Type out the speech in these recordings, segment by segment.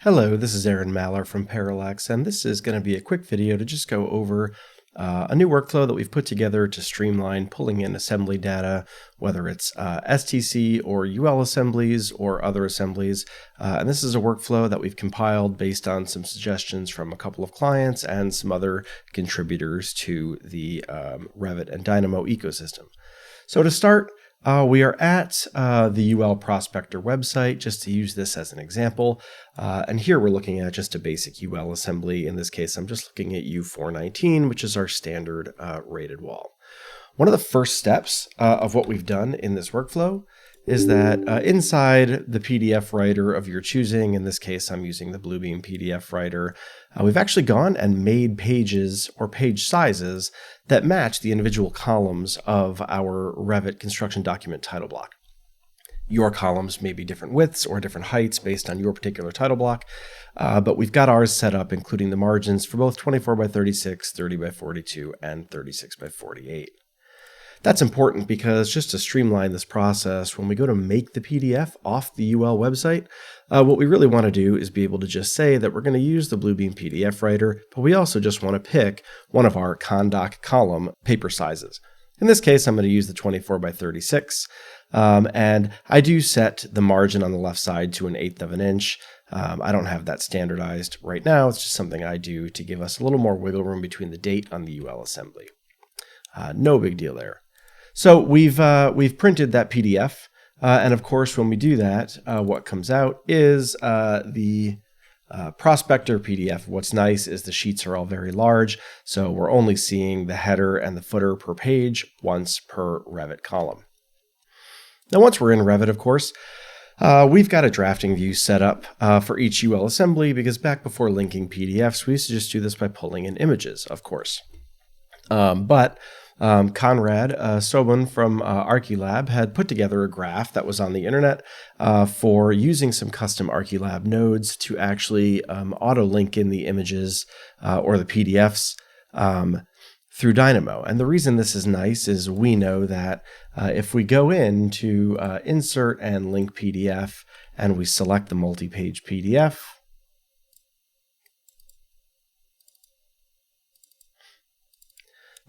Hello, this is Aaron Maller from Parallax, and this is going to be a quick video to just go over a new workflow that we've put together to streamline pulling in assembly data, whether it's STC or UL assemblies or other assemblies. And this is a workflow that we've compiled based on some suggestions from a couple of clients and some other contributors to the Revit and Dynamo ecosystem. So to start, we are at the UL Prospector website, just to use this as an example. And here we're looking at just a basic UL assembly. In this case, I'm just looking at U419, which is our standard rated wall. One of the first steps of what we've done in this workflow is that inside the PDF writer of your choosing, in this case, I'm using the Bluebeam PDF writer, we've actually gone and made pages or page sizes that match the individual columns of our Revit construction document title block. Your columns may be different widths or different heights based on your particular title block, but we've got ours set up, including the margins for both 24 by 36, 30 by 42, and 36 by 48. That's important because just to streamline this process, when we go to make the PDF off the UL website, what we really want to do is be able to just say that we're going to use the Bluebeam PDF writer, but we also just want to pick one of our condoc column paper sizes. In this case, I'm going to use the 24 by 36, and I do set the margin on the left side to 1/8 of an inch. I don't have that standardized right now. It's just something I do to give us a little more wiggle room between the date on the UL assembly. No big deal there. So we've printed that PDF, and of course, when we do that, what comes out is the Prospector PDF. What's nice is the sheets are all very large, so we're only seeing the header and the footer per page once per Revit column. Now, once we're in Revit, of course, we've got a drafting view set up for each UL assembly, because back before linking PDFs, we used to just do this by pulling in images, of course. Conrad Sobun from Archilab had put together a graph that was on the internet for using some custom Archilab nodes to actually auto-link in the images or the PDFs through Dynamo. And the reason this is nice is we know that if we go in to insert and link PDF and we select the multi-page PDF,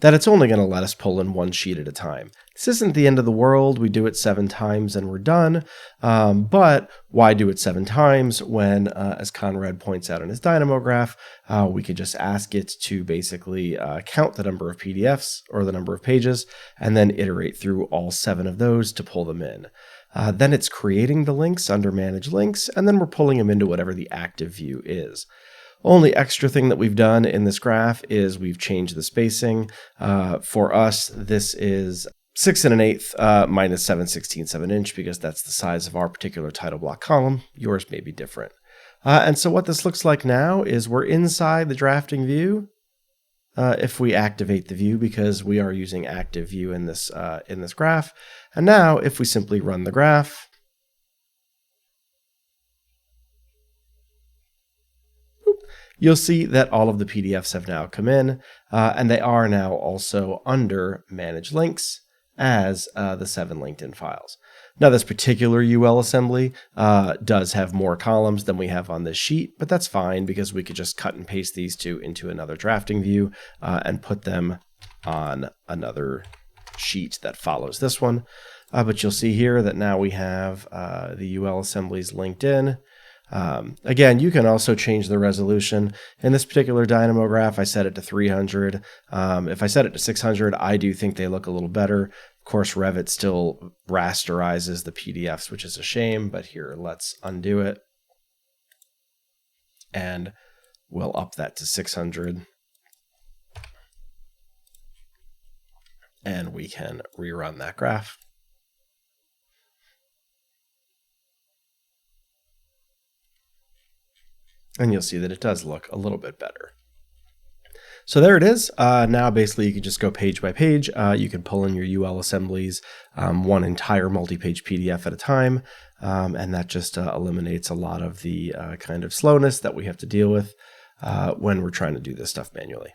that it's only going to let us pull in one sheet at a time. This isn't the end of the world. We do it 7 times and we're done. But why do it 7 times when, as Conrad points out in his Dynamo graph, we could just ask it to basically count the number of PDFs or the number of pages and then iterate through all 7 of those to pull them in. Then it's creating the links under Manage Links, and then we're pulling them into whatever the active view is. Only extra thing that we've done in this graph is we've changed the spacing. For us, this is 6 1/8 minus 7/16 of an inch, because that's the size of our particular title block column. Yours may be different. And so what this looks like now is we're inside the drafting view. If we activate the view, because we are using active view in this graph. And now if we simply run the graph, you'll see that all of the PDFs have now come in, and they are now also under Manage Links as the 7 linked-in files. Now, this particular UL assembly does have more columns than we have on this sheet, but that's fine because we could just cut and paste these two into another drafting view and put them on another sheet that follows this one. But you'll see here that now we have the UL assemblies linked in. Again, you can also change the resolution. In this particular Dynamo graph, I set it to 300. If I set it to 600, I do think they look a little better. Of course, Revit still rasterizes the PDFs, which is a shame, but here, let's undo it. And we'll up that to 600. And we can rerun that graph. And you'll see that it does look a little bit better. So there it is. Now basically you can just go page by page. You can pull in your UL assemblies, one entire multi-page PDF at a time. And that just eliminates a lot of the kind of slowness that we have to deal with when we're trying to do this stuff manually.